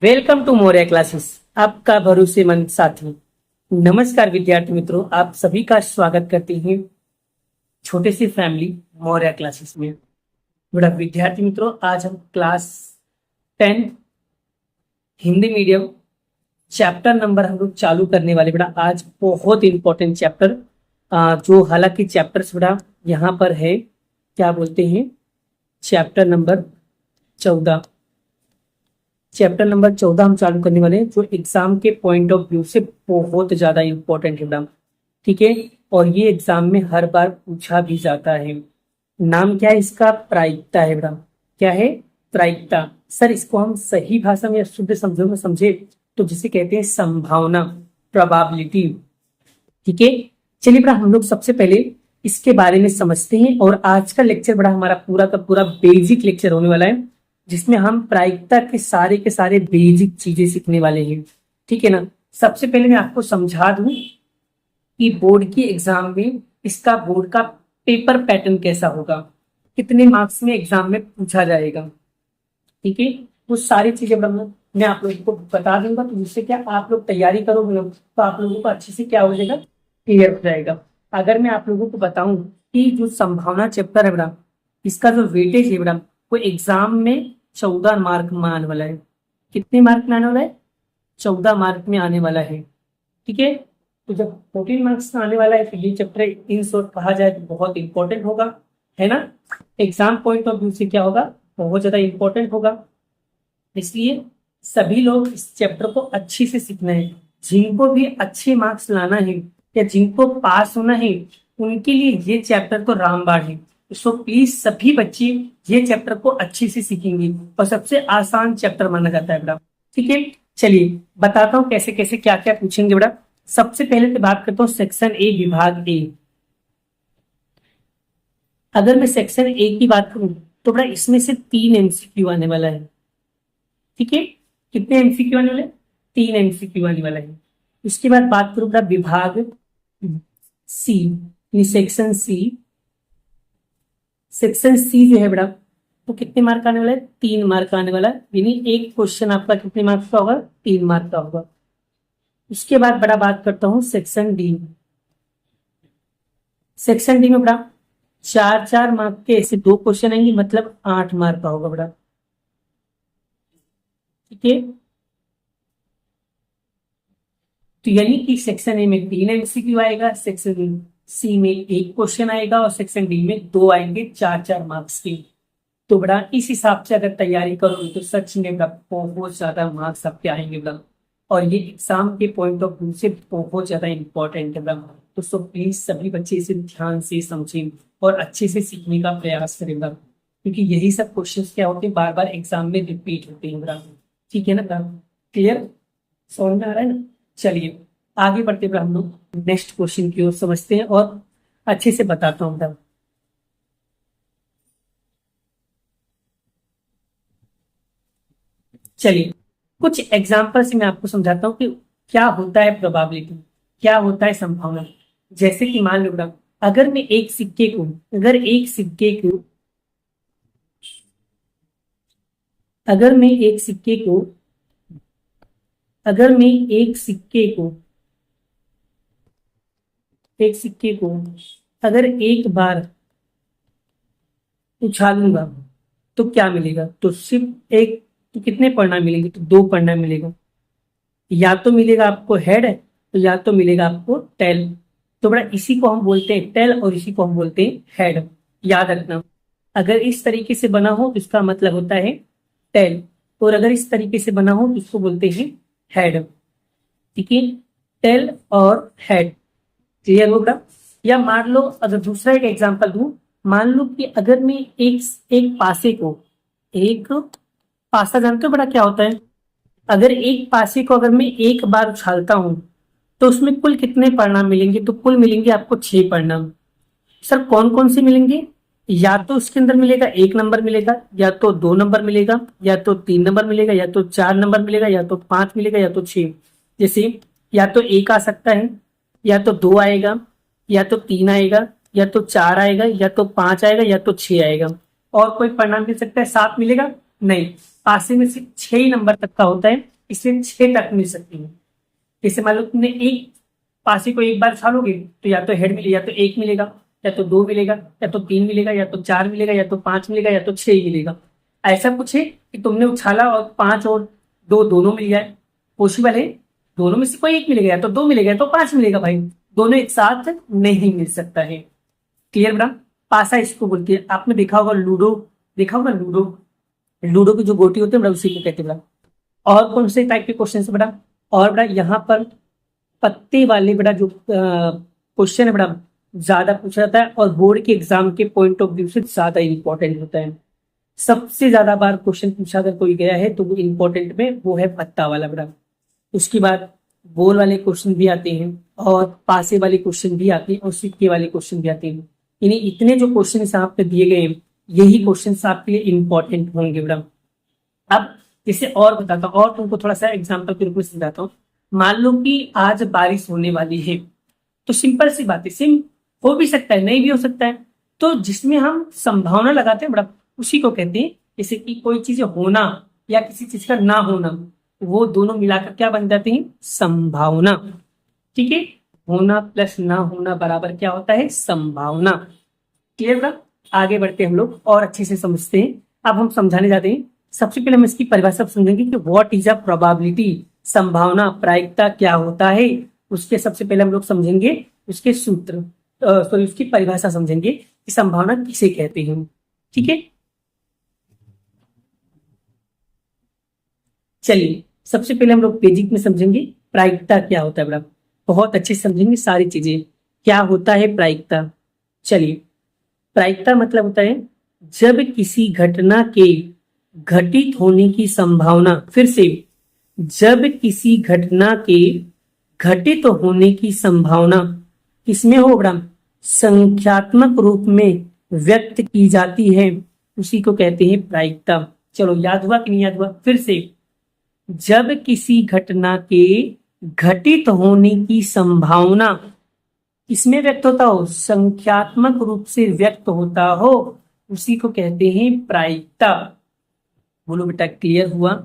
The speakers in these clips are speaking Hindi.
वेलकम टू मोरिया क्लासेस, आपका भरोसेमंद साथी। नमस्कार विद्यार्थी मित्रों, आप सभी का स्वागत करते हैं छोटे सी फैमिली मोरिया क्लासेस में। बड़ा विद्यार्थी मित्रों, आज हम class 10 Hindi medium chapter number हम लोग चालू करने वाले। बेटा आज बहुत इंपॉर्टेंट चैप्टर, जो हालांकि चैप्टर्स बेटा यहाँ पर है, क्या बोलते हैं, चैप्टर नंबर 14। चैप्टर नंबर 14 हम चालू करने वाले हैं, जो एग्जाम के पॉइंट ऑफ व्यू से बहुत ज्यादा इंपॉर्टेंट है बेटा। ठीक है, और ये एग्जाम में हर बार पूछा भी जाता है। नाम क्या है इसका? प्रायिकता है बेटा। क्या है? प्रायिकता। सर इसको हम सही भाषा में शुद्ध शब्दों में समझे तो जिसे कहते हैं संभावना, प्रोबेबिलिटी। ठीक है, चलिए बेटा हम लोग सबसे पहले इसके बारे में समझते हैं। और आज का लेक्चर बड़ा हमारा पूरा का पूरा बेसिक लेक्चर होने वाला है, जिसमें हम प्रायिकता के सारे बेसिक चीजें सीखने वाले हैं। ठीक है ना। सबसे पहले मैं आपको समझा दूं कि बोर्ड की एग्जाम में इसका बोर्ड का पेपर पैटर्न कैसा होगा, कितने मार्क्स में एग्जाम में पूछा जाएगा। ठीक है, वो सारी चीजें मैं आप लोगों को बता दूंगा, तो जिससे क्या आप लोग तैयारी करोगे तो आप लोगों को अच्छे से क्या हो जाएगा, क्लियर हो जाएगा। अगर मैं आप लोगों को बताऊं कि जो संभावना चैप्टर है बेटा, इसका जो वेटेज है बेटा, वो एग्जाम में 14 मार्क में आने वाला है। कितने मार्क में आने वाला है? 14 मार्क में आने वाला है। ठीक है, तो जब 14 मार्क्स में आने वाला है तो ये चैप्टर इन शॉर्ट कहा जाए तो बहुत इंपॉर्टेंट होगा, है ना। एग्जाम पॉइंट ऑफ व्यू से क्या होगा, बहुत ज्यादा इंपॉर्टेंट होगा। इसलिए सभी लोग इस चैप्टर को अच्छे से सीखना है। जिनको भी अच्छे मार्क्स लाना है या जिनको पास होना है, उनके लिए ये चैप्टर तो रामबाण है। सो प्लीज सभी बच्चे ये चैप्टर को अच्छे से सीखेंगे, और सबसे आसान चैप्टर माना जाता है बेटा। ठीक है, चलिए बताता हूँ कैसे कैसे क्या क्या पूछेंगे बेटा। सबसे पहले तो बात करता हूँ सेक्शन ए, विभाग ए। अगर मैं सेक्शन ए की बात करूं तो बेटा इसमें से 3 एमसीक्यू आने वाला है। ठीक है, कितने एमसीक्यू आने वाले? 3 एमसीक्यू आने वाला है। उसके बाद बात करूं बेटा विभाग सी, सेक्शन सी। सेक्शन सी जो है बेटा, तो कितने मार्क आने वाला है? 3 मार्क आने वाला है। यानी एक क्वेश्चन आपका कितने मार्क्स का होगा? 3 मार्क का होगा। उसके बाद बड़ा बात करता हूं सेक्शन डी। सेक्शन डी में बड़ा 4-4 मार्क के ऐसे 2 क्वेश्चन आएंगे, मतलब 8 मार्क का होगा बड़ा। ठीक है, तो यानी कि सेक्शन ए में 3 एमसीक्यू आएगा, सेक्शन सी में 1 क्वेश्चन आएगा, और सेक्शन डी में 2 आएंगे 4-4 मार्क्स के। तो बड़ा इस हिसाब से अगर तैयारी करोगे तो सच में बड़ा बहुत ज्यादा मार्क्स आपके आएंगे बड़ा। और ये एग्जाम के पॉइंट ऑफ व्यू से बहुत ज्यादा इंपॉर्टेंट है बड़ा। तो सो प्लीज सभी बच्चे इसे ध्यान से समझें और अच्छे से सीखने का प्रयास करें बड़ा, क्योंकि यही सब क्वेश्चन क्या होते हैं, बार बार एग्जाम में रिपीट होते हैं बड़ा। ठीक है ना बड़ा, क्लियर समझ में आ रहा है ना। चलिए आगे बढ़ते हुए हम लोग नेक्स्ट क्वेश्चन की ओर समझते हैं और अच्छे से बताता हूँ बड़ा। चलिए कुछ एग्जाम्पल से मैं आपको समझाता हूँ कि क्या होता है प्रोबेबिलिटी, क्या होता है संभावना। जैसे कि मान लो बेटा, अगर मैं एक सिक्के को अगर एक सिक्के को अगर मैं एक सिक्के को अगर मैं एक सिक्के को अगर एक बार उछालूंगा तो क्या मिलेगा? तो सिर्फ एक, तो कितने परिणाम मिलेंगे? तो 2 परिणाम मिलेगा। या तो मिलेगा आपको हेड, तो या तो मिलेगा आपको टेल। तो बड़ा इसी को हम बोलते हैं टेल और इसी को हम बोलते हैं हेड। याद रखना, अगर इस तरीके से बना हो तो इसका मतलब होता है टेल, और अगर इस तरीके से बना हो तो इसको बोलते हैं हेड। ठीक है, टेल और हेड, क्लियर होगा। या मान लो अगर दूसरा एक एग्जांपल दूं, मान लो कि अगर मैं एक एक पासे को एक पासा, जानते हो बड़ा क्या होता है? अगर एक पासे को अगर मैं एक बार उछालता हूं तो उसमें कुल कितने परिणाम मिलेंगे? तो कुल मिलेंगे आपको 6 परिणाम। सर कौन कौन से मिलेंगे? या तो उसके अंदर मिलेगा 1 नंबर मिलेगा, या तो 2 नंबर मिलेगा, या तो 3 नंबर मिलेगा, या तो 4 नंबर मिलेगा, या तो 5 मिलेगा, या तो 6। जैसे या तो 1 आ सकता है, या तो 2 आएगा, या तो 3 आएगा, या तो 4 आएगा, या तो 5 आएगा, या तो 6 आएगा। और कोई परिणाम मिल सकता है? 7 मिलेगा? नहीं, पासे में सिर्फ 6 ही नंबर तक का होता है, इसलिए 6 तक मिल सकती है। जैसे मान लो तुमने एक पासे को एक बार उछालोगे तो या तो हेड मिलेगा, या तो 1 मिलेगा, या तो 2 मिलेगा, या तो 3 मिलेगा, या तो 4 मिलेगा, या तो 5 मिलेगा, या तो 6 ही मिलेगा। ऐसा कुछ है कि तुमने उछाला और 5 और 2 दोनों मिल जाए, पॉसिबल है? दोनों में से कोई एक मिलेगा, या तो 2 मिलेगा, या तो 5 मिलेगा भाई, दोनों एक साथ नहीं मिल सकता है। क्लियर बेटा? पासा इसको बोलते हैं। आपने देखा होगा लूडो, देखा होगा लूडो, लूडो की जो गोटी होती है बेटा उसी को कहते हैं बेटा। और कौन से टाइप के क्वेश्चन है बेटा? और बेटा यहाँ पर पत्ते वाले बेटा जो क्वेश्चन है बेटा ज्यादा पूछा जाता है और बोर्ड के एग्जाम के पॉइंट ऑफ व्यू से ज्यादा इंपॉर्टेंट होता है। सबसे ज्यादा बार क्वेश्चन पूछा अगर कोई गया है तो वो इंपॉर्टेंट में वो है पत्ता वाला बेटा। उसके बाद गोल वाले क्वेश्चन भी आते हैं और पासे वाले क्वेश्चन भी आते हैं और सिक्के वाले क्वेश्चन भी आते हैं। यानी इतने जो क्वेश्चन आपके दिए गए हैं यही क्वेश्चन आपके लिए इंपॉर्टेंट होंगे बेटा। अब जैसे और बताता हूँ और तुमको थोड़ा सा एग्जाम्पल के रूप में समझाता हूँ। मान लो कि आज बारिश होने वाली है, तो सिंपल सी बात है, सिम हो भी सकता है नहीं भी हो सकता है, तो जिसमें हम संभावना लगाते हैं बड़ा उसी को कहते हैं। जैसे कि कोई चीज होना या किसी चीज का ना होना, वो दोनों मिलाकर क्या बन जाते हैं? संभावना। ठीक है, होना प्लस ना होना बराबर क्या होता है? संभावना। क्लियर बड़ा? आगे बढ़ते हम लोग और अच्छे से समझते हैं। अब हम समझाने जाते हैं। सबसे पहले हम इसकी परिभाषा समझेंगे कि व्हाट इज अ प्रोबेबिलिटी, संभावना, प्रायिकता क्या होता है। उसके सबसे पहले हम लोग समझेंगे उसके सूत्र, सॉरी उसकी परिभाषा समझेंगे कि संभावना किसे कहते हैं। ठीक है, चलिए सबसे पहले हम लोग बेसिक में समझेंगे प्रायिकता क्या होता है बड़ा। बहुत अच्छे से समझेंगे सारी चीजें, क्या होता है प्रायिकता। चलिए, प्रायिकता मतलब होता है जब किसी घटना के घटित होने की संभावना, फिर से, जब किसी घटना के घटित होने की संभावना किसमें हो बड़ा? संख्यात्मक रूप में व्यक्त की जाती है, उसी को कहते हैं प्रायिकता। चलो याद हुआ कि नहीं याद हुआ? फिर से, जब किसी घटना के घटित होने की संभावना किसमें व्यक्त होता हो? संख्यात्मक रूप से व्यक्त होता हो, उसी को कहते हैं प्रायिकता। बोलो बेटा, क्लियर हुआ?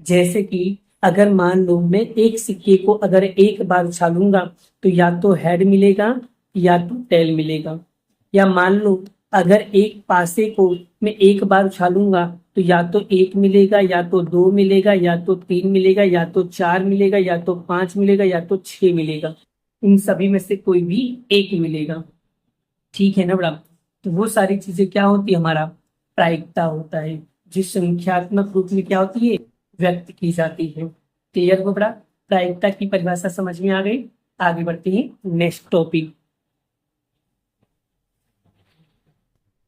जैसे कि अगर मान लो मैं एक सिक्के को अगर एक बार उछालूंगा तो या तो हेड मिलेगा या तो टेल मिलेगा, या मान लो अगर एक पासे को मैं एक बार उछालूंगा तो या तो 1 मिलेगा, या तो 2 मिलेगा, या तो 3 मिलेगा, या तो 4 मिलेगा, या तो 5 मिलेगा, या तो 6 मिलेगा। इन सभी में से कोई भी एक मिलेगा। ठीक है ना बड़ा? तो वो सारी चीजें क्या होती है? हमारा प्रायिकता होता है, जिस संख्यात्मक रूप में क्या होती है? व्यक्त की जाती है। क्लियर हो बड़ा? प्रायिकता की परिभाषा समझ में आ गई? आगे बढ़ते हैं नेक्स्ट टॉपिक।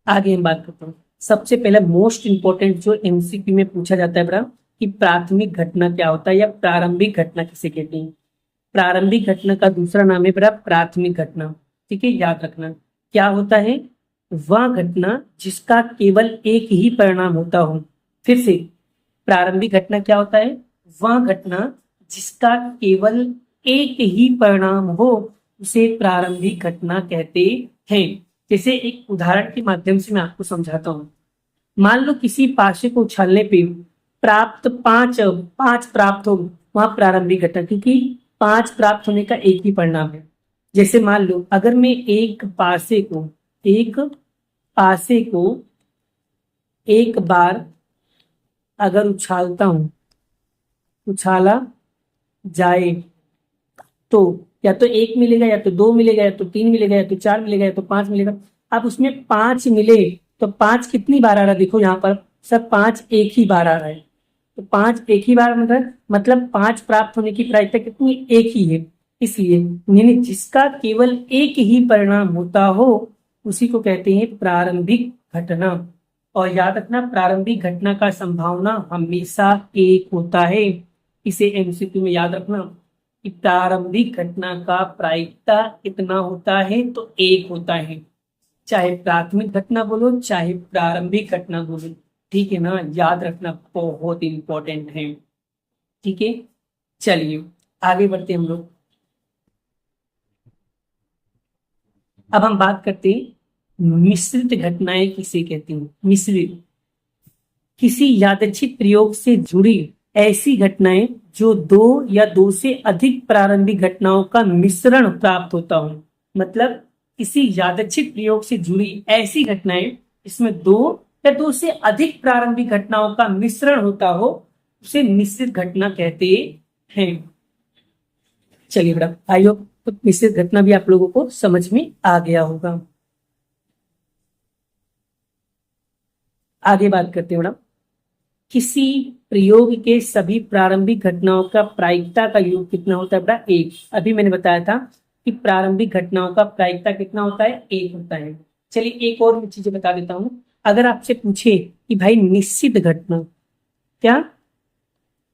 आगे हम बात करते हैं। सबसे पहले मोस्ट इंपॉर्टेंट जो एमसीक्यू में पूछा जाता है बड़ा कि प्राथमिक घटना क्या होता है या प्रारंभिक घटना किसे कहते हैं। प्रारंभिक घटना का दूसरा नाम है बड़ा प्राथमिक घटना। ठीक है, याद रखना क्या होता है? वह घटना जिसका केवल एक ही परिणाम होता हो। फिर से, प्रारंभिक घटना क्या होता है? वह घटना जिसका केवल एक ही परिणाम हो उसे प्रारंभिक घटना कहते हैं। जैसे एक उदाहरण के माध्यम से मैं आपको समझाता हूं। मान लो किसी पासे को उछालने पे प्राप्त पांच पांच प्राप्त हो, वहां प्रारंभिक घटना, क्योंकि 5 प्राप्त होने का एक ही परिणाम है। जैसे मान लो अगर मैं एक पासे को एक बार अगर उछालता हूं, उछाला जाए तो या तो 1 मिलेगा, या तो 2 मिलेगा, या तो 3 मिलेगा, या तो 4 मिलेगा, या तो 5 मिलेगा। अब उसमें 5 मिले तो 5 कितनी बार आ रहा है? देखो यहाँ पर सब 5 एक ही बार आ रहा है, तो 5 एक ही बार मतलब 5 प्राप्त होने की प्रायिकता कितनी? एक ही है। इसलिए यानी जिसका केवल एक ही परिणाम होता हो उसी को कहते हैं प्रारंभिक घटना। और याद रखना, प्रारंभिक घटना का संभावना हमेशा एक होता है। इसे एमसीक्यू में याद रखना कि प्रारंभिक घटना का प्रायिकता कितना होता है? तो एक होता है। चाहे प्राथमिक घटना बोलो चाहे प्रारंभिक घटना बोलो, ठीक है ना? याद रखना, बहुत इंपॉर्टेंट है। ठीक है, चलिए आगे बढ़ते हैं हम लोग। अब हम बात करते हैं मिश्रित घटनाएं किसे कहते हैं। मिश्रित, किसी यादृच्छिक प्रयोग से जुड़ी ऐसी घटनाएं जो दो या दो से अधिक प्रारंभिक घटनाओं का मिश्रण प्राप्त होता हो। मतलब किसी यादृच्छिक प्रयोग से जुड़ी ऐसी घटनाएं इसमें दो या दो से अधिक प्रारंभिक घटनाओं का मिश्रण होता हो, उसे मिश्रित घटना कहते हैं। चलिए बेटा, आई होप मिश्रित घटना भी आप लोगों को समझ में आ गया होगा। आगे बात करते हैं बेटा, किसी प्रयोग के सभी प्रारंभिक घटनाओं का प्रायिकता का योग कितना होता है बेटा? एक। अभी मैंने बताया था कि प्रारंभिक घटनाओं का प्रायिकता कितना होता है? एक होता है। चलिए एक और चीजें बता देता हूं। अगर आपसे पूछे कि भाई निश्चित घटना, क्या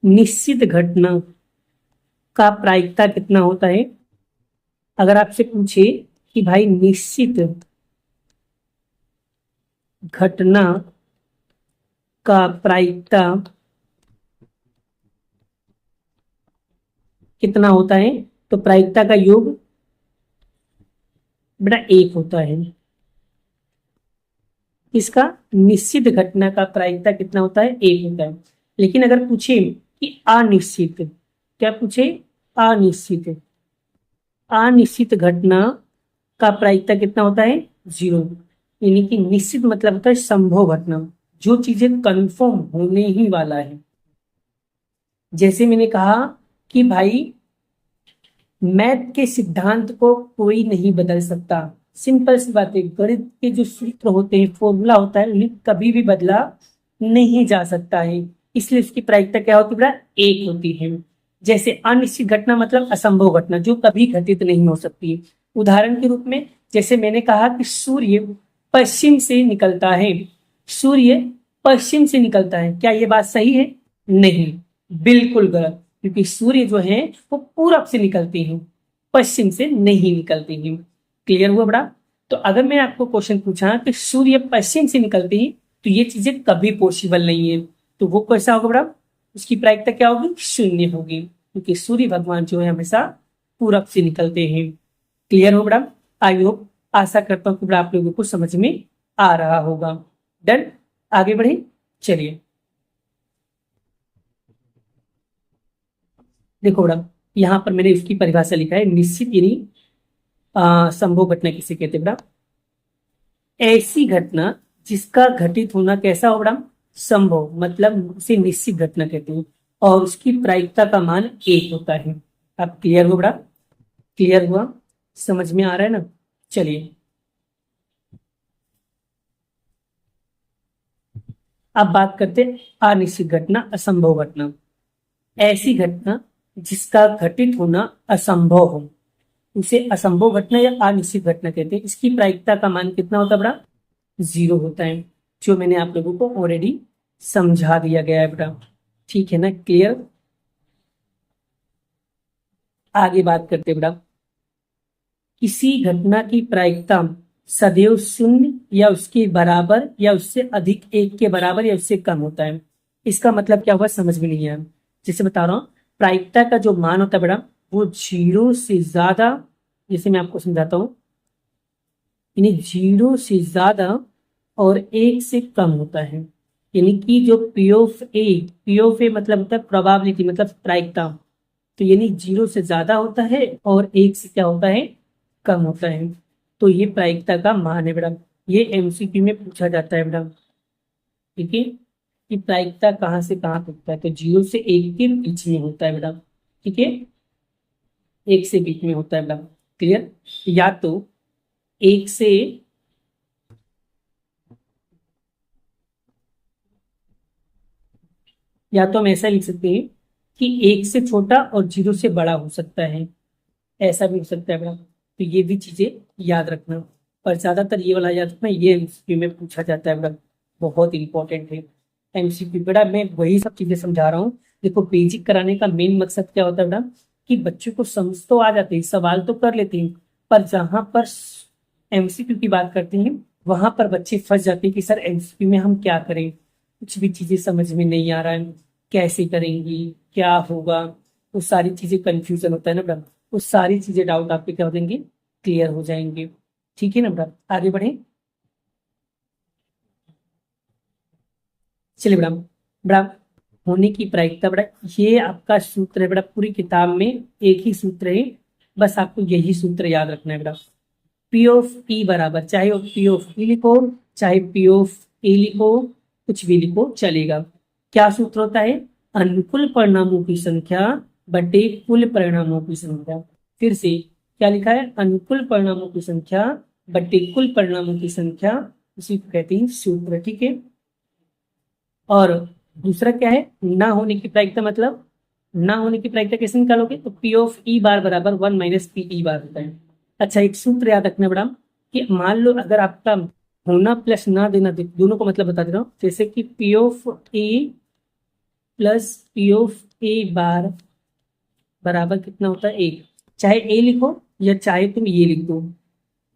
निश्चित घटना का प्रायिकता कितना होता है? अगर आपसे पूछे कि भाई निश्चित घटना का प्रायिकता कितना होता है, तो प्रायिकता का योग बेटा एक होता है। इसका निश्चित घटना का प्रायिकता कितना होता है? एक होता है। लेकिन अगर पूछे कि अनिश्चित, क्या पूछे? अनिश्चित, अनिश्चित घटना का प्रायिकता कितना होता है? जीरो। यानी कि निश्चित मतलब होता है संभव घटना, जो चीजें कंफर्म होने ही वाला है। जैसे मैंने कहा कि भाई मैथ के सिद्धांत को कोई नहीं बदल सकता। सिंपल सी बात है, गणित के जो सूत्र होते हैं, फॉर्मूला होता है, उन्हें कभी भी बदला नहीं जा सकता है। इसलिए उसकी प्रायिकता क्या होती है? एक होती है। जैसे अनिश्चित घटना मतलब असंभव घटना, जो कभी घटित नहीं हो सकती। उदाहरण के रूप में जैसे मैंने कहा कि सूर्य पश्चिम से निकलता है, सूर्य पश्चिम से निकलता है, क्या ये बात सही है? नहीं, बिल्कुल गलत। क्योंकि सूर्य जो है वो पूरब से निकलते हैं, पश्चिम से नहीं निकलते हैं। क्लियर हुआ बड़ा? तो अगर मैं आपको क्वेश्चन पूछा कि सूर्य पश्चिम से निकलते हैं, तो ये चीजें कभी पॉसिबल नहीं है। तो वो कैसा होगा बड़ा? उसकी प्रायिकता क्या होगी? शून्य होगी, क्योंकि सूर्य भगवान जो है हमेशा पूरब से निकलते हैं। क्लियर हो बड़ा? आई होप, आशा करता हूँ कि बड़ा आप लोगों को समझ में आ रहा होगा। डन, आगे बढ़े। चलिए देखो बड़ा, यहाँ पर मैंने इसकी परिभाषा लिखा है। निश्चित यानी संभव घटना किसे कहते हैं बड़ा? ऐसी घटना जिसका घटित होना कैसा हो बड़ा? संभव, मतलब उसे निश्चित घटना कहते हैं, और उसकी प्रायिकता का मान एक होता है। अब क्लियर हो बड़ा? क्लियर हुआ? समझ में आ रहा है ना? चलिए अब बात करते हैं अनिश्चित घटना, असंभव घटना। ऐसी घटना जिसका घटित होना असंभव हो, उसे असंभव घटना या अनिश्चित घटना कहते हैं। इसकी प्रायिकता का मान कितना होता है बड़ा? जीरो होता है, जो मैंने आप लोगों को ऑलरेडी समझा दिया गया है बेटा। ठीक है ना? क्लियर? आगे बात करते हैं बेटा, किसी घटना की प्रायिकता सदैव शून्य या उसके बराबर या उससे अधिक, एक के बराबर या उससे कम होता है। इसका मतलब क्या हुआ समझ में नहीं आया। जैसे बता रहा हूँ, प्रायिकता का जो मान होता है बेटा वो जीरो से ज्यादा, जैसे मैं आपको समझाता हूँ, यानी जीरो से ज्यादा और एक से कम होता है। यानी कि जो पी ऑफ ए मतलब होता है प्रोबेबिलिटी, मतलब प्रायिकता। तो यानी जीरो से ज्यादा होता है और एक से क्या होता है? कम होता है। तो ये प्रायिकता का मान है बेटा। ये एमसीक्यू में पूछा जाता है बेटा। ठीक है, कि प्रायिकता कहाँ से कहाँ तक होता है? तो जीरो से एक के बीच में होता है बेटा। ठीक है, एक से बीच में होता है बेटा। क्लियर? या तो एक से, या तो हम ऐसा लिख सकते हैं कि एक से छोटा और जीरो से बड़ा हो सकता है, ऐसा भी हो सकता है बेटा। तो ये भी चीजें याद रखना, पर ज्यादातर ये वाला याद रखना, ये एमसीक्यू में पूछा जाता है बेटा, बहुत इंपॉर्टेंट है एमसीक्यू बेटा। मैं वही सब चीजें समझा रहा हूँ। देखो, बेसिक कराने का मेन मकसद क्या होता है बेटा, कि बच्चों को समझ तो आ जाते हैं, सवाल तो कर लेते हैं, पर जहां पर एमसीक्यू की बात करते हैं वहां पर बच्चे फंस जाते हैं कि सर एमसीक्यू में हम क्या करें, कुछ भी चीजें समझ में नहीं आ रहा है, कैसे करेंगी, क्या होगा, वो सारी चीजें कंफ्यूजन होता है ना बेटा। वो सारी चीजें डाउट आपके क्या हो जाएंगे? क्लियर हो जाएंगे। ठीक है ना बेटा? आगे बढ़े। चलिए बेटा, बेटा होने की प्रायिकता, बेटा ये आपका सूत्र है बेटा, पूरी किताब में एक ही सूत्र है, बस आपको यही सूत्र याद रखना है बेटा। पी ऑफ ई बराबर, चाहे वो पी ऑफ ई लिखो चाहे पी ऑफ ए लिखो, कुछ भी लिखो चलेगा। क्या सूत्र होता है? अनुकूल परिणामों की संख्या बटे कुल परिणामों की संख्या। फिर से क्या लिखा है? अनुकूल परिणामों की संख्या बटे कुल परिणामों की संख्या, उसी को कहते हैं सूत्र। ठीक है। और दूसरा क्या है? ना होने की प्रायिकता, मतलब ना होने की प्रायिकता कैसे निकालोगे? तो पी ऑफ ई बार बराबर 1 माइनस पी ई बार होता है। अच्छा, एक सूत्र याद रखना बड़ा, कि मान लो अगर आपका होना प्लस ना देना, दोनों को मतलब बता दे रहा हूँ। जैसे कि P of A plus P of A bar बराबर कितना होता है? 1। चाहे ए लिखो या चाहे तुम ये लिख दो,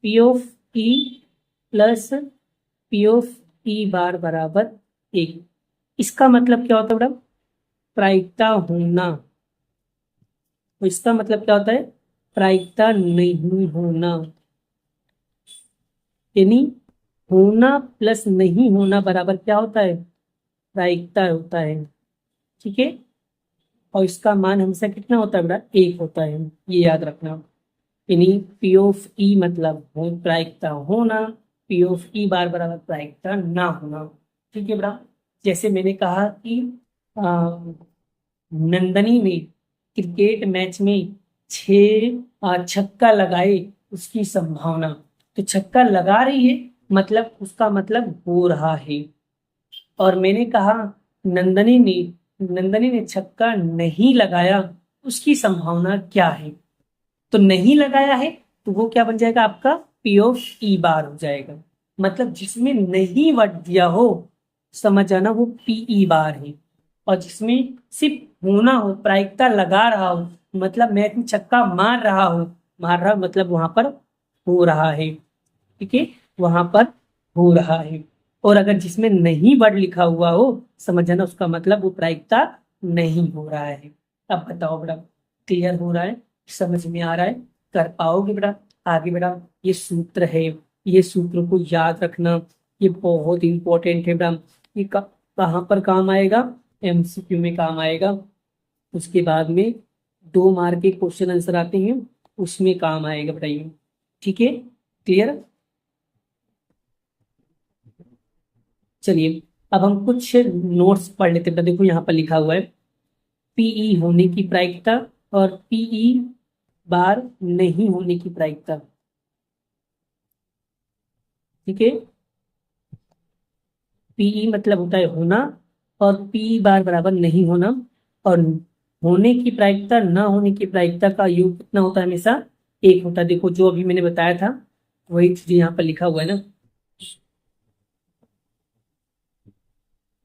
P of E plus P of E bar बराबर 1। इसका मतलब क्या होता है बेटा? प्रायिकता होना। तो इसका मतलब क्या होता है? प्रायिकता नहीं होना, यानी होना प्लस नहीं होना बराबर क्या होता है? प्रायिकता होता है। ठीक है। और इसका मान हमेशा कितना होता है बेटा? 1 होता है, ये याद रखना। यानी पी ऑफ ई मतलब हो प्रायिकता होना, पी ऑफ ई बार बराबर प्रायिकता ना होना। ठीक है बेटा। जैसे मैंने कहा कि नंदनी ने क्रिकेट मैच में 6 छक्का लगाए, उसकी संभावना। तो छक्का लगा रही है, मतलब उसका मतलब हो रहा है। और मैंने कहा नंदनी ने नंदनी ने छक्का नहीं लगाया, उसकी संभावना क्या है? तो नहीं लगाया है तो वो क्या बन जाएगा? आपका पी ऑफ ई बार हो जाएगा। मतलब जिसमें नहीं वर्ड दिया हो, समझ जाना वो पीई बार है। और जिसमें सिर्फ होना हो, प्रायिकता लगा रहा हो, मतलब मैच में छक्का मार रहा मतलब वहां पर हो रहा है। ठीक है, वहां पर हो रहा है। और अगर जिसमें नहीं वर्ड लिखा हुआ हो, समझ जाना उसका मतलब वो प्रायिकता नहीं हो रहा है। अब बताओ बेटा, क्लियर हो रहा है? समझ में आ रहा है? कर पाओगे बेटा? आगे बेटा, ये सूत्र है, ये सूत्र को याद रखना, ये बहुत इंपॉर्टेंट है बेटा। ये कहाँ पर काम आएगा? एमसीक्यू में काम आएगा। उसके बाद में 2 मार्क के क्वेश्चन आंसर आते हैं, उसमें काम आएगा बेटा ये। ठीक है, क्लियर? चलिए अब हम कुछ नोट्स पढ़ लेते हैं। देखो यहाँ पर लिखा हुआ है पीई होने की प्रायिकता और पीई बार नहीं होने की प्रायिकता। ठीक है, पीई मतलब होता है होना, और पी बार बराबर नहीं होना। और होने की प्रायिकता ना होने की प्रायिकता का योग कितना होता है? हमेशा 1 होता है। देखो जो अभी मैंने बताया था वही चीज यहाँ पर लिखा हुआ है ना।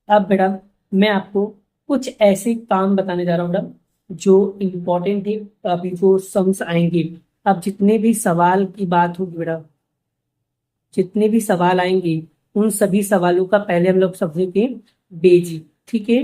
अब बेटा मैं आपको कुछ ऐसे काम बताने जा रहा हूँ बेटा जो इम्पोर्टेंट है, अभी जो सम्स आएंगे। अब जितने भी सवाल की बात होगी बेटा, जितने भी सवाल आएंगे उन सभी सवालों का पहले हम लोग समझेंगे बेसिक। ठीक है,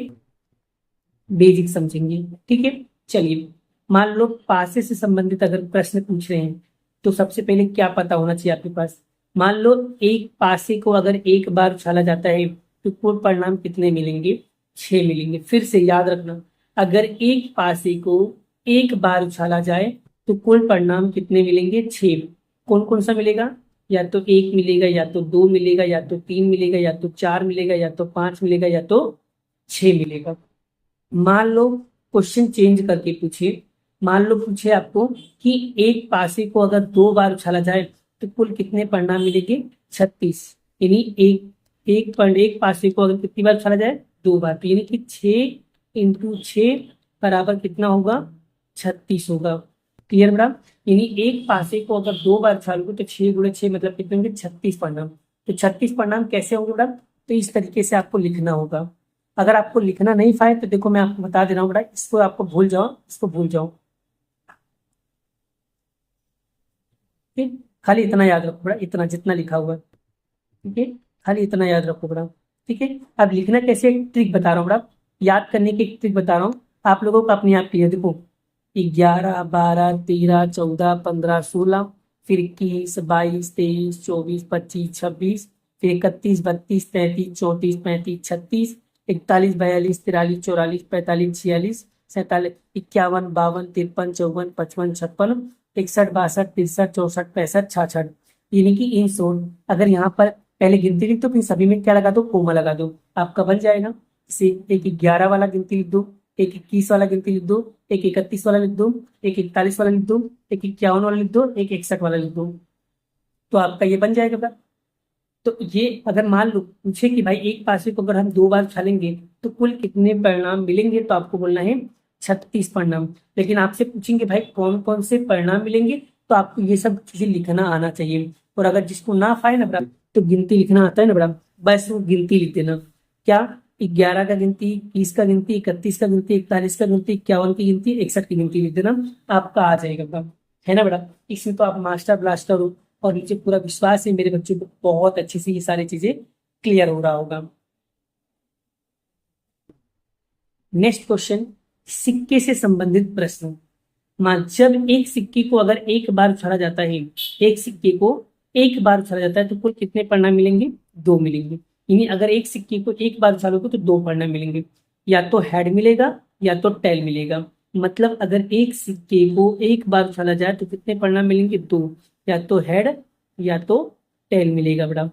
बेसिक समझेंगे। ठीक है, चलिए मान लो पासे से संबंधित अगर प्रश्न पूछ रहे हैं तो सबसे पहले क्या पता होना चाहिए आपके पास? मान लो एक पासे को अगर एक बार उछाला जाता है तो कुल परिणाम कितने मिलेंगे? 6 मिलेंगे। फिर से याद रखना, अगर एक पासे को एक बार उछाला जाए तो कुल परिणाम कितने मिलेंगे? 6। कौन कौन सा मिलेगा? या तो 1 मिलेगा, या तो 2 मिलेगा, या तो 3 मिलेगा, या तो 4 मिलेगा, या तो 5 मिलेगा, या तो 6 मिलेगा। मान लो क्वेश्चन चेंज करके पूछे, मान लो पूछे आपको कि एक पासे को अगर 2 बार उछाला जाए तो कुल कितने परिणाम मिलेंगे? 36। यानी एक पासे को अगर कितनी बार उछाला जाए? 2 बार, तो यानी कि 6 इंटू 6 बराबर कितना होगा? 36 होगा। क्लियर बेटा? यानी एक पासे को अगर 2 बार उछालोगे तो 6 गुणे 6 मतलब कितने होंगे? 36 परिणाम। तो 36 परिणाम कैसे होंगे बेटा? तो इस तरीके से आपको लिखना होगा। अगर आपको लिखना नहीं पाए तो देखो मैं आपको बता दे रहा हूँ बेटा, इसको आपको भूल जाओ, इसको भूल जाओ। ठीक, खाली इतना याद रखो बेटा, इतना जितना लिखा हुआ है। ठीक है, खाली इतना याद रखो बेटा। ठीक है, अब लिखना कैसे एक ट्रिक बता रहा हूँ बेटा, याद करने की एक ट्रिक बता रहा हूँ आप लोगों को अपने आप क्लियर। देखो 11 12 13 14 15 16, फिर 21 22 23 24 25 26, फिर 31 32 33 34 35 36, 41, 42, 43, 44, 45, 46, 47, 51, 52, 53, 54, 55, 56, 61, 62, 63, 64, 65, 66। यानी कि इन शॉर्ट अगर यहाँ पर पहले गिनती लिख दो फिर सभी में क्या लगा दो, कोमा लगा दो, आपका बन जाएगा। इसे एक 11 वाला गिनती लिख दो, एक 21 वाला गिनती लिख दो, एक 31 वाला लिख दो, एक 41 वाला लिख दो, एक 51 वाला लिख दो, एक 61 वाला लिख दो, तो आपका ये बन जाएगा बेटा। तो ये अगर मान लो पूछे कि भाई एक पासे को अगर हम 2 बार उछालेंगे तो कुल कितने परिणाम मिलेंगे, तो आपको बोलना है 36 परिणाम। लेकिन आपसे पूछेंगे भाई कौन कौन से परिणाम मिलेंगे, तो आपको ये सब चीजें लिखना आना चाहिए। और अगर जिसको ना आए ना बेटा, तो गिनती लिखना आता है ना बेटा, बस वो गिनती लिख देना। क्या? 11 का गिनती, 20 का गिनती, 31 का गिनती, 41 का गिनती, 51 की गिनती, 61 की गिनती लिख देना, आपका आ जाएगा बेटा, है ना बेटा। इसमें तो आप मास्टर ब्लास्टर हो, और मुझे पूरा विश्वास है मेरे बच्चों को बहुत अच्छे से ये सारी चीजें क्लियर हो रहा होगा। नेक्स्ट क्वेश्चन, सिक्के से संबंधित प्रश्न। मान जब एक सिक्के को अगर एक बार उछाला जाता है, एक सिक्के को एक बार उछाला जाता है तो कुल कितने परिणाम मिलेंगे? 2 मिलेंगे। यानी अगर एक सिक्के को एक बार उछालोगे तो 2 परिणाम मिलेंगे, या तो हेड मिलेगा या तो टेल मिलेगा। मतलब अगर एक सिक्के को एक बार उछाला जाए तो कितने परिणाम मिलेंगे? 2, या तो हेड या तो टेल मिलेगा बेटा,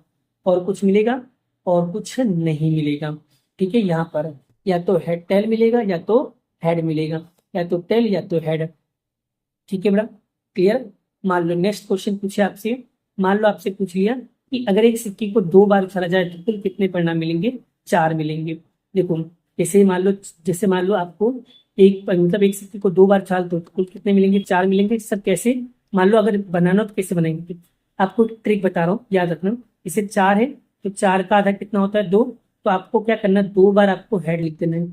और कुछ मिलेगा और कुछ नहीं मिलेगा। ठीक है, यहाँ पर या तो हेड टेल मिलेगा या तो हेड मिलेगा, या तो टेल या तो हेड। ठीक है बेटा, क्लियर। मान लो नेक्स्ट क्वेश्चन पूछे आपसे, मान लो आपसे पूछ लिया कि अगर एक सिक्के को 2 बार उछाला जाए तो कुल कितने परिणाम मिलेंगे? 4 मिलेंगे। देखो जैसे मान लो आपको एक मतलब एक सिक्के को 2 बार उछाल दो तो कुल कितने मिलेंगे? 4 मिलेंगे। सब कैसे? मान लो अगर बनाना हो तो कैसे बनाएंगे, आपको ट्रिक बता रहा हूँ, याद रखना। इसे 4 है तो 4 का आधा कितना होता है? 2। तो आपको क्या करना है, 2 बार आपको हेड लिख देना है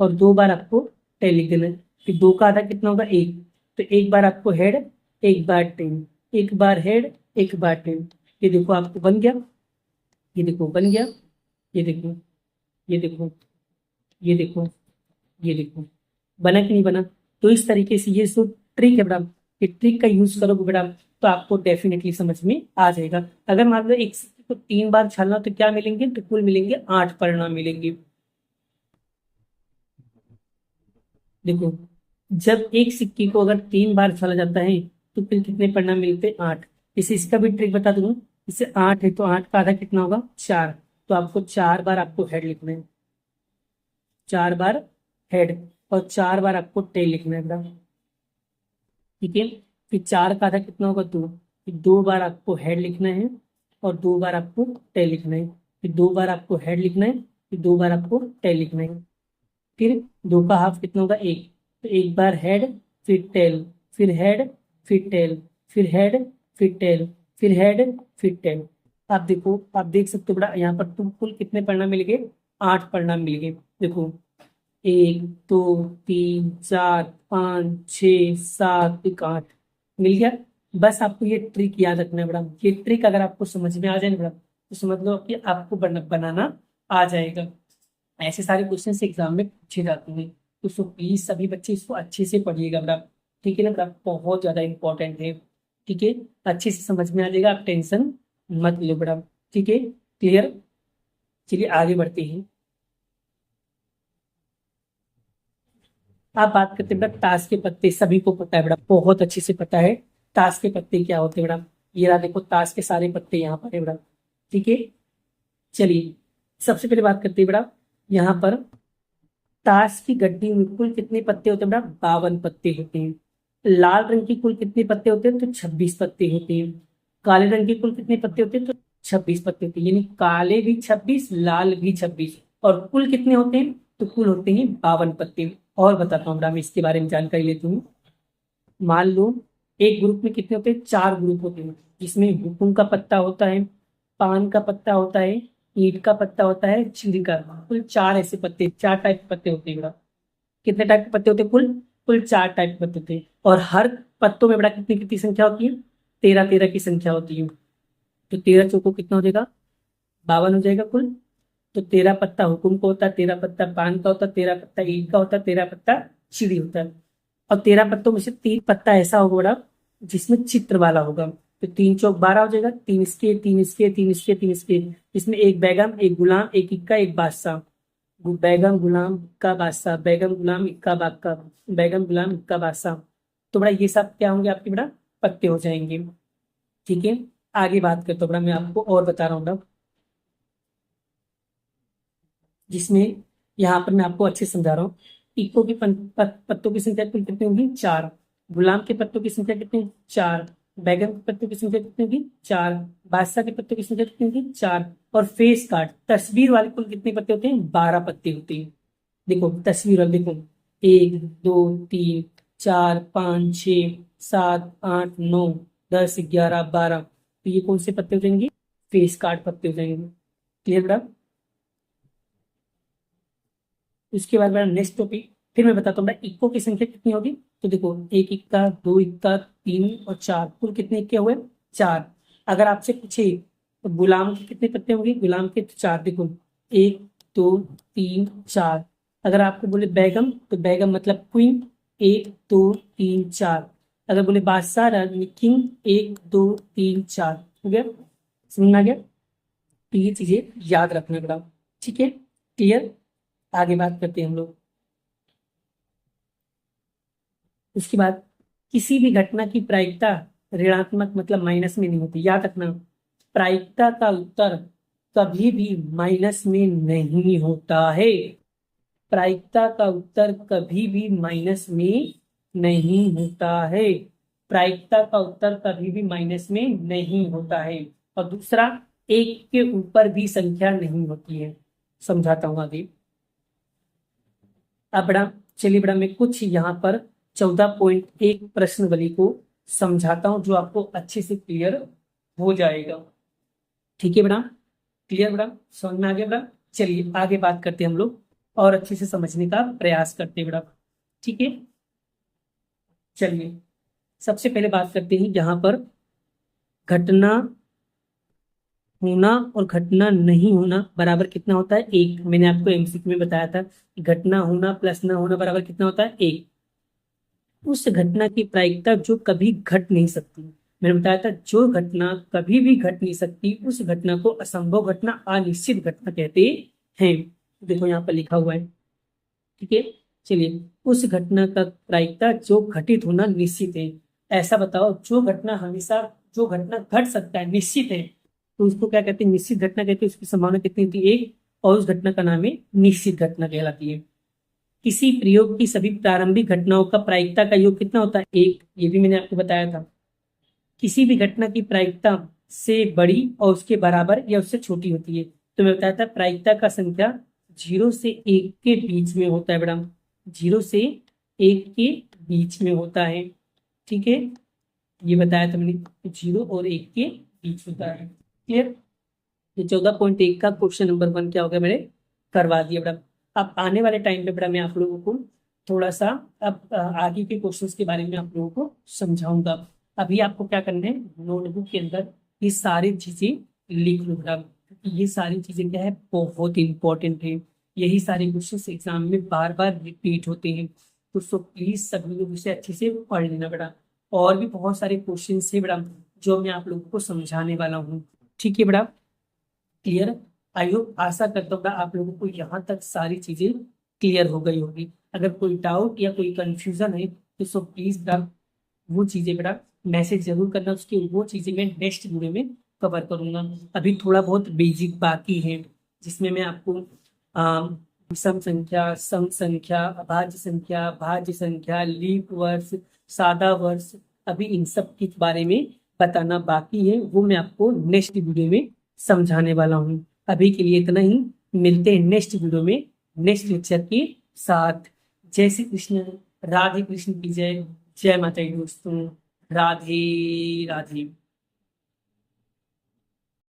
और 2 बार आपको टेल लिख देना है। फिर 2 का आधा कितना होगा? 1। तो एक बार आपको हेड, एक बार टेल, एक बार हेड, एक बार टेल। ये देखो आपको बन गया, ये देखो बन गया, ये देखो, ये देखो, ये देखो, ये देखो, बना कि नहीं बना? तो इस तरीके से ये जो ट्रिक है बेटा, ये ट्रिक का यूज करोगे बेटा तो आपको डेफिनेटली समझ में आ जाएगा। अगर मान लो एक सिक्के को 3 बार उछालना तो क्या मिलेंगे? तो कुल मिलेंगे 8 परिणाम मिलेंगे। देखो, जब एक सिक्के को अगर 3 बार उछाला जाता है तो फिर कितने परिणाम मिलते हैं? 8। इसे इसका भी ट्रिक बता दूंगा। इसे 8 है तो 8 का आधा कितना होगा? 4। तो आपको 4 बार आपको हेड लिखना है, 4 बार हेड, और 4 बार आपको टेल लिखना है बेटा। ठीक है, फिर 4 का आधा कितना होगा? 2। फिर 2 बार आपको हेड लिखना है और 2 बार आपको टेल लिखना है। फिर 2 बार आपको हेड लिखना है, फिर 2 बार आपको टेल लिखना है। फिर 2 का हाफ कितना होगा? 1। तो एक बार हेड, फिर टेल, फिर हेड, फिर टेल, फिर हेड, फिर टेल, फिर हेड, फिर टेल। आप देखो, आप देख सकते हो बेटा यहाँ पर तुम कुल कितने परिणाम मिल गए? 8 परिणाम मिल गए। देखो, 1, 2, 3, 4, 5, 6, 7, 8 मिल गया। बस आपको ये ट्रिक याद रखना है बेटा। ये ट्रिक अगर आपको समझ में आ जाए ना बेटा, तो समझ लो कि आपको बनाना आ जाएगा। ऐसे सारे क्वेश्चन एग्जाम में पूछे जाते हैं, तो सो प्लीज सभी बच्चे इसको अच्छे से पढ़िएगा बेटा। ठीक है ना बेटा, बहुत ज्यादा इंपॉर्टेंट है। ठीक है, अच्छे से समझ में आ जाएगा, आप टेंशन मत लो बेटा। ठीक है, क्लियर। चलिए आगे बढ़ते हैं। आप बात करते हैं बेटा ताश के पत्ते। सभी को पता है बेटा, बहुत अच्छे से पता है ताश के पत्ते क्या होते हैं बेटा। ये रहा देखो, ताश के सारे पत्ते यहाँ पर है बेटा। ठीक है, चलिए सबसे पहले बात करते हैं बेटा, यहाँ पर ताश की गड्डी में कुल कितने पत्ते होते हैं बेटा? 52 पत्ते होते हैं। लाल रंग की कुल कितने पत्ते होते हैं? तो 26 पत्ते होते हैं। काले रंग के कुल कितने पत्ते होते हैं? तो 26 पत्ते होते हैं। यानी काले भी 26, लाल भी 26, और कुल कितने होते हैं? तो कुल होते हैं 52 पत्ते। और बताता हूँ बेटा, मैं इसके बारे में जानकारी लेती हूँ। मान लो एक ग्रुप में कितने होते हैं? 4 ग्रुप होते हैं, जिसमें हुकुम का पत्ता होता है, पान का पत्ता होता है, ईंट का पत्ता होता है, चिड़ी का। कुल 4 ऐसे पत्ते, 4 टाइप के पत्ते होते हैं बेटा। कितने टाइप के पत्ते होते हैं? कुल कुल 4 टाइप के पत्ते होते हैं। और हर पत्तों में बेटा कितनी कितनी संख्या होती है? 13 13 की संख्या होती है। तो 13 चौको कितना हो जाएगा? 52 हो जाएगा कुल। तो 13 पत्ता हुकुम का होता है, 13 पत्ता पान का होता है, 13 पत्ता ईंट का होता है, 13 पत्ता चिड़ी होता है। और 13 पत्तों में से 3 पत्ता ऐसा होगा बड़ा जिसमें चित्र वाला होगा। तो 3 चौक 12 हो जाएगा, 3 इसके, 3 इसके, 3 इसके, 3 इसके। इसमें एक बैगम, एक गुलाम, एक इक्का, एक बादशाह। बैगन गुलाम इक्का बादशाह, बैगन गुलाम इक्का बाक्का, बैगन गुलाम इक्का बादशाह। तो बड़ा ये सब क्या होंगे आपके बड़ा पत्ते हो जाएंगे। ठीक है, आगे बात करते हो बड़ा, मैं आपको और बता रहा हूँ बड़ा, जिसमें यहाँ पर मैं आपको अच्छे से समझा रहा हूँ। इक्को की पत्तों की संख्या कुल कितनी होगी? चार। गुलाम के पत्तों की संख्या कितनी? चार। बैगन के पत्तों की संख्या कितनी होगी? चार। बादशाह के पत्तों की संख्या कितनी होगी? चार। और फेस कार्ड तस्वीर वाले कुल कितने पत्ते होते हैं? 12 पत्ते होते हैं। देखो तस्वीर वाले, देखो, एक दो तीन चार पाँच छ सात आठ नौ 10 11 12, तो ये कौन से पत्ते हो जाएंगे? फेस कार्ड पत्ते हो जाएंगे। क्लियर बेटा? उसके बाद मेरा नेक्स्ट टॉपिक, फिर मैं बताता हूँ बेटा इक्को की संख्या कितनी होगी। तो देखो, एक इक्का, दो इक्का, तीन और चार, कुल कितने इक्के हुए? चार। अगर आपसे पूछे तो गुलाम के कितने पत्ते होंगे? गुलाम के तो चार, देखो, एक दो तीन चार। अगर आपको बोले बैगम, तो बैगम मतलब क्वीन, एक दो तीन चार। अगर बोले बादशाह रानी किंग, एक दो तीन चार। हो गया? समझ में आ गया? तो ये चीजें याद रखना बेटा। ठीक है, क्लियर? आगे बात करते हैं हम लोग। उसके बाद, किसी भी घटना की प्रायिकता ऋणात्मक मतलब माइनस में नहीं होती, याद रखना। प्रायिकता का उत्तर कभी भी माइनस में नहीं होता है। प्रायिकता का उत्तर कभी भी माइनस में नहीं होता है। प्रायिकता का उत्तर कभी भी माइनस में नहीं होता है। और दूसरा, एक के ऊपर भी संख्या नहीं होती है। समझाता हूं आगे। अब बड़ा, चलिए बड़ा, मैं कुछ यहाँ पर 14.1 प्रश्नवली को समझाता हूँ, जो आपको अच्छे से क्लियर हो जाएगा। ठीक है बड़ा? क्लियर बड़ा? समझ में आ गया बड़ा? चलिए आगे बात करते हैं हम लोग, और अच्छे से समझने का प्रयास करते हैं बड़ा। ठीक है, चलिए सबसे पहले बात करते हैं यहाँ पर घटना होना और घटना नहीं होना बराबर कितना होता है? एक। मैंने आपको एमसीक्यू में बताया था कि घटना होना प्लस ना होना बराबर कितना होता है? एक। उस घटना की प्रायिकता जो कभी घट नहीं सकती, मैंने बताया था, जो घटना कभी भी घट नहीं सकती उस घटना को असंभव घटना, अनिश्चित घटना कहते हैं। देखो यहाँ पर लिखा हुआ है। ठीक है, चलिए, उस घटना का प्रायिकता जो घटित होना निश्चित है। ऐसा बताओ, जो घटना हमेशा, जो घटना घट सकता है, निश्चित है, तो उसको क्या कहते हैं? निश्चित घटना कहते हैं। उसकी संभावना कितनी होती है? एक। और उस घटना का नाम है निश्चित घटना कहलाती है। किसी प्रयोग की सभी प्रारंभिक घटनाओं का प्रायिकता का योग कितना होता है? एक। ये भी मैंने आपको बताया था। किसी भी घटना की प्रायिकता से बड़ी और उसके बराबर या उससे छोटी होती है। तो मैं बताया था प्रायिकता का संख्या 0 से 1 के बीच में होता है बेटा। 0 से 1 के बीच में होता है। ठीक है, ये बताया था मैंने, 0 और 1 के बीच होता है। क्लियर? ये 14.1 का क्वेश्चन नंबर 1 क्या हो गया, मैंने करवा दिया बेटा। अब आने वाले टाइम पे बेटा मैं आप लोगों को थोड़ा सा अब आगे के क्वेश्चंस के बारे में आप लोगों को समझाऊंगा। अभी आपको क्या करना है, नोटबुक के अंदर ये सारी चीजें लिख लो बेटा, क्योंकि ये सारी चीजें क्या है, बहुत इंपॉर्टेंट है। यही सारे क्वेश्चंस एग्जाम में बार बार रिपीट होते हैं। तो सो प्लीज सभी लोग इसे अच्छे से पढ़ लेना बेटा। और भी बहुत सारे क्वेश्चन है बेटा जो मैं आप लोगों को समझाने वाला हूँ। ठीक है बेटा? क्लियर? आई होप, आशा करता हूँ आप लोगों को यहाँ तक सारी चीजें क्लियर हो गई होगी। अगर कोई डाउट या कोई कंफ्यूजन है तो सो प्लीज बेटा वो चीजें बेटा मैसेज जरूर करना। उसकी वो चीजें मैं नेक्स्ट वीडियो में कवर करूंगा। अभी थोड़ा बहुत बेसिक बाकी है, जिसमें मैं आपको विषम संख्या, सम संख्या, अभाज्य संख्या, भाज्य संख्या, लीप वर्ष, सादा वर्ष, अभी इन सब के बारे में बताना बाकी है। वो मैं आपको नेक्स्ट वीडियो में समझाने वाला हूँ। अभी के लिए इतना ही, मिलते हैं नेक्स्ट वीडियो में नेक्स्ट लेक्चर के साथ। जय श्री कृष्ण, राधे कृष्ण की जय। जय माता दी दोस्तों, राधे राधे।